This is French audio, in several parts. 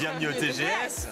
bienvenue au TGS.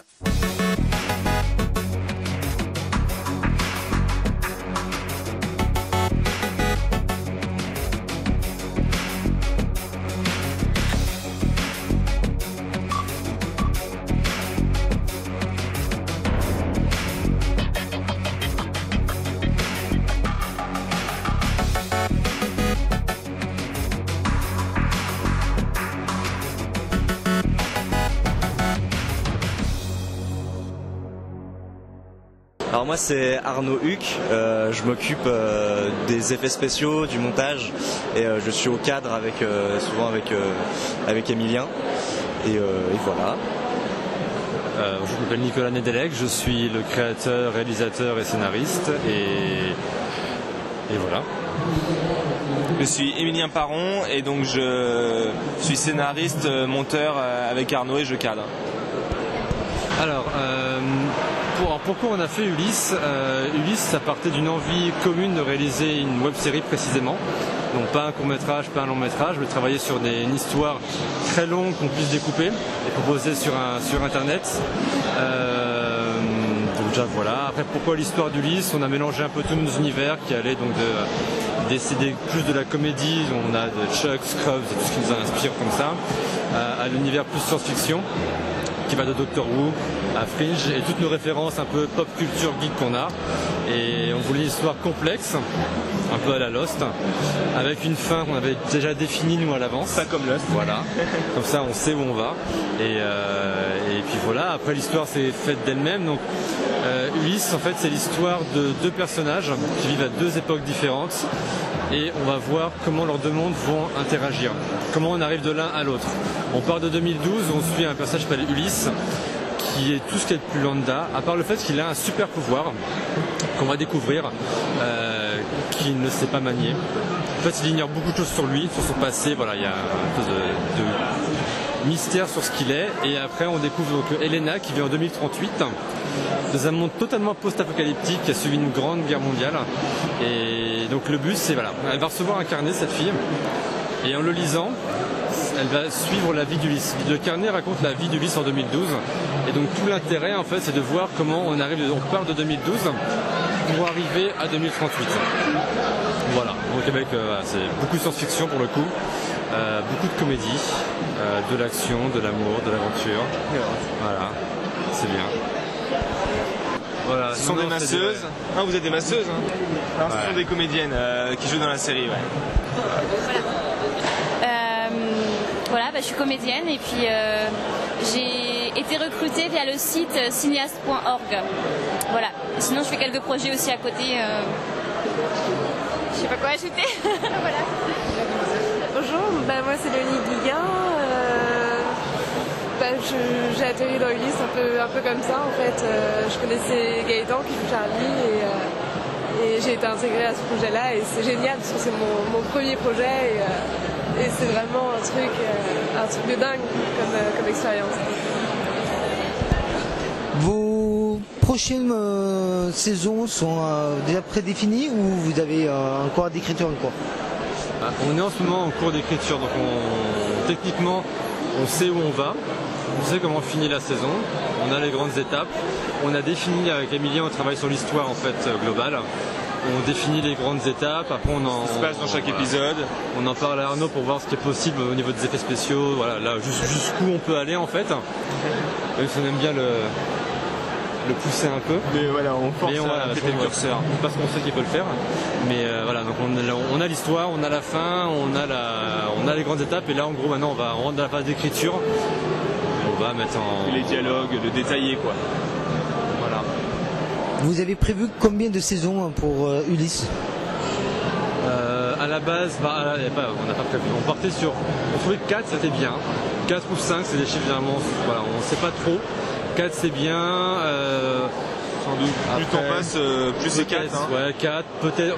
Alors moi c'est Arnaud Huc, je m'occupe des effets spéciaux, du montage et je suis au cadre souvent avec Emilien et voilà. Je m'appelle Nicolas Nedelec, je suis le créateur, réalisateur et scénariste et voilà. Je suis Emilien Parron et donc je suis scénariste, monteur avec Arnaud et je cadre. Alors, pourquoi on a fait Ulysse Ulysse, ça partait d'une envie commune de réaliser une web-série précisément. Donc pas un court-métrage, pas un long-métrage, mais travailler sur une histoire très longue qu'on puisse découper et proposer sur Internet. Donc déjà voilà. Après, pourquoi l'histoire d'Ulysse? On a mélangé un peu tous nos univers qui allaient donc décider plus de la comédie, on a de Chuck, Scrubs et tout ce qui nous inspire comme ça, à l'univers plus science-fiction, qui va de Doctor Who à Fringe et toutes nos références un peu pop culture geek qu'on a. Et on voulait une histoire complexe, un peu à la Lost, avec une fin qu'on avait déjà définie nous à l'avance. Pas comme Lost. Voilà. Comme ça on sait où on va. Et puis voilà, après l'histoire s'est faite d'elle-même. Donc Ulysse en fait c'est l'histoire de deux personnages qui vivent à deux époques différentes. Et on va voir comment leurs deux mondes vont interagir, comment on arrive de l'un à l'autre. On part de 2012, on suit un personnage qui s'appelle Ulysse, qui est tout ce qu'il y a de plus lambda, à part le fait qu'il a un super pouvoir qu'on va découvrir, qu'il ne sait pas manier. En fait, il ignore beaucoup de choses sur lui, sur son passé, voilà, il y a un peu de mystère sur ce qu'il est. Et après, on découvre donc Elena qui vient en 2038, dans un monde totalement post-apocalyptique qui a suivi une grande guerre mondiale. Et donc le but, c'est voilà, elle va recevoir un carnet, cette fille, et en le lisant, elle va suivre la vie d'Ulysse. Le carnet raconte la vie d'Ulysse en 2012. Et donc tout l'intérêt, en fait, c'est de voir comment on part de 2012 pour arriver à 2038. Voilà. Au Québec, c'est beaucoup de science-fiction pour le coup, beaucoup de comédie, de l'action, de l'amour, de l'aventure. Voilà, c'est bien. Voilà, ce sont des masseuses. Ah, vous êtes des masseuses, hein. Alors, ce sont des comédiennes qui jouent dans la série, ouais. Voilà, je suis comédienne et puis j'ai été recrutée via le site cinéaste.org. Voilà. Sinon, je fais quelques projets aussi à côté. Je sais pas quoi ajouter. Voilà. Bonjour, moi c'est Léonie Guiguin. J'ai atterri dans Ulysse un peu comme ça en fait. Je connaissais Gaëtan qui joue Charlie et j'ai été intégrée à ce projet-là et c'est génial parce que c'est mon premier projet et c'est vraiment un truc de dingue comme expérience. Vos prochaines saisons sont déjà prédéfinies ou vous avez un cours d'écriture en cours? On est en ce moment en cours d'écriture, donc techniquement on sait où on va. On sait comment finit la saison, on a les grandes étapes, on a défini avec Emilien, on travaille sur l'histoire en fait globale, on définit les grandes étapes, après ce qui se passe dans chaque épisode. On en parle à Arnaud pour voir ce qui est possible au niveau des effets spéciaux, voilà, là jusqu'où on peut aller en fait, même si on aime bien le pousser un peu. Mais voilà, on force à péter le curseur. Parce qu'on sait qu'il peut le faire. Mais voilà, donc on a l'histoire, on a la fin, on a les grandes étapes et là en gros maintenant on va rentrer dans la phase d'écriture. On va mettre les dialogues, le détailler quoi. Voilà. Vous avez prévu combien de saisons pour Ulysse? À la base, on n'a pas prévu. On partait sur. On trouvait que 4 c'était bien. 4 ou 5 c'est des chiffres généralement. Voilà, on ne sait pas trop. 4 c'est bien. Sans doute. Plus le temps passe, plus c'est 4. Hein. Ouais, 4, peut-être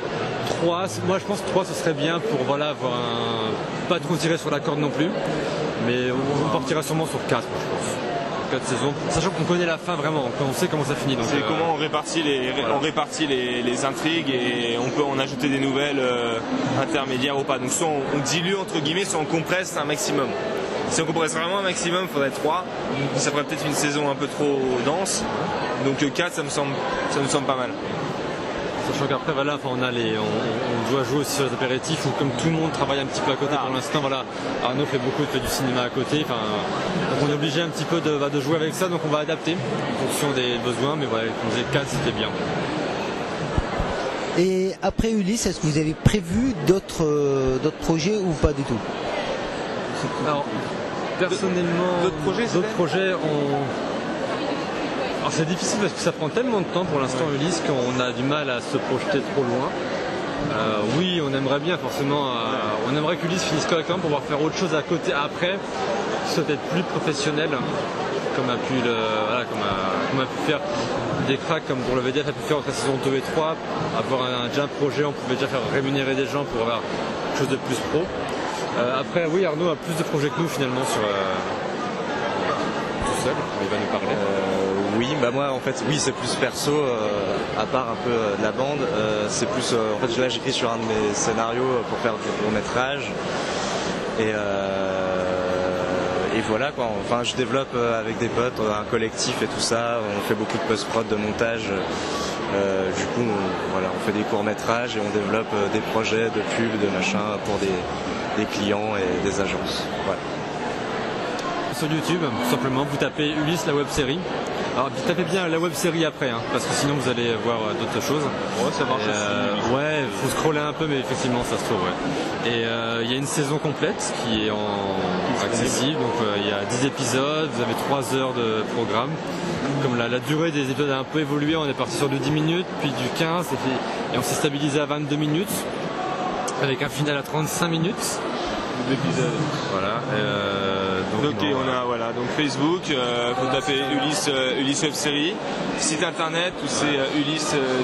3. Moi je pense que 3 ce serait bien pour voilà, avoir pas trop tirer sur la corde non plus. Mais on partira sûrement sur 4 je pense. 4 saisons, sachant qu'on connaît la fin vraiment, on sait comment ça finit. C'est comment on répartit les intrigues et on peut en ajouter des nouvelles intermédiaires ou pas. Donc soit on dilue entre guillemets, soit on compresse un maximum. Si on compresserait vraiment un maximum, il faudrait 3. Ça ferait peut-être une saison un peu trop dense. Donc 4, ça me semble pas mal. Sachant qu'après, voilà, on doit jouer aussi sur les apéritifs où comme tout le monde travaille un petit peu à côté pour l'instant, voilà, Arnaud fait du cinéma à côté. Donc on est obligé un petit peu de jouer avec ça, donc on va adapter en fonction des besoins. Mais voilà, comme je disais, 4, c'était bien. Et après Ulysse, est-ce que vous avez prévu d'autres projets ou pas du tout? Alors, personnellement, d'autres projets, alors c'est difficile parce que ça prend tellement de temps pour l'instant Ulysse qu'on a du mal à se projeter trop loin. Oui, on aimerait bien forcément, on aimerait qu'Ulysse finisse correctement pour pouvoir faire autre chose à côté après, qui soit peut-être plus professionnel, comme a pu faire des cracks comme pour le VDF a pu faire entre la saison 2 et 3, avoir déjà un projet, on pouvait déjà faire rémunérer des gens pour avoir quelque chose de plus pro. Après oui, Arnaud a plus de projets que nous finalement sur tout seul, il va nous parler. Oui, bah moi en fait oui c'est plus perso, à part un peu de la bande, c'est plus en fait là j'écris sur un de mes scénarios pour faire du long métrage et voilà quoi, enfin je développe avec des potes, un collectif et tout ça, on fait beaucoup de post-prod, de montage, du coup on fait des courts-métrages et on développe des projets de pub, de machin pour des clients et des agences. Voilà. Sur YouTube, tout simplement, vous tapez Ulysse la web-série. Alors tapez bien la web-série après, parce que sinon vous allez voir d'autres choses. Ouais, ça marche aussi. Ouais, faut scroller un peu, mais effectivement ça se trouve. Ouais. Et il y a une saison complète qui est accessible, donc il y a 10 épisodes, vous avez 3 heures de programme. Comme la durée des épisodes a un peu évolué, on est parti sur du 10 minutes, puis du 15, et on s'est stabilisé à 22 minutes, avec un final à 35 minutes. L'épisode. Voilà. Donc on a donc Facebook, faut taper Ulysse Web Série, site internet où c'est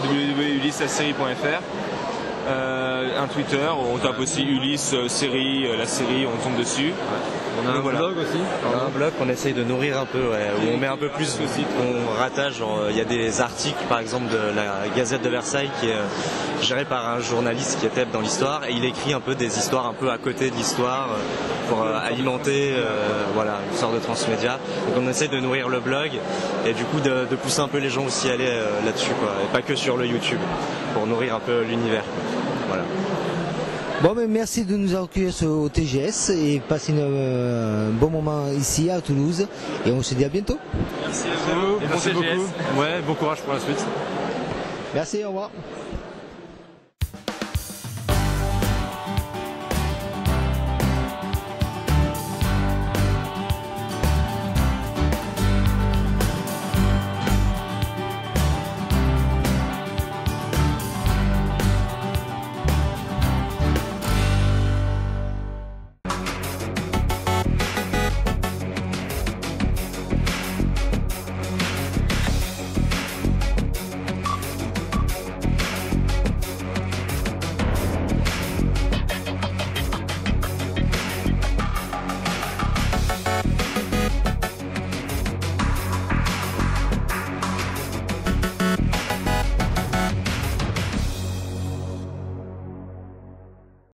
www.ulysseaserie.fr, un Twitter, on tape aussi Ulysse série, la série, on tombe dessus. On a un blog aussi. On a un blog qu'on essaye de nourrir un peu, où on met un peu plus, on rattache, il y a des articles par exemple de la Gazette de Versailles qui est géré par un journaliste qui était dans l'histoire et il écrit un peu des histoires un peu à côté de l'histoire pour alimenter une sorte de transmédia. Donc on essaie de nourrir le blog et du coup de pousser un peu les gens aussi à aller là-dessus et pas que sur le YouTube pour nourrir un peu l'univers. Voilà. Bon, mais merci de nous accueillir au TGS et passer un bon moment ici à Toulouse et on se dit à bientôt. Merci à vous. Merci beaucoup. Ouais, bon courage pour la suite. Merci, au revoir.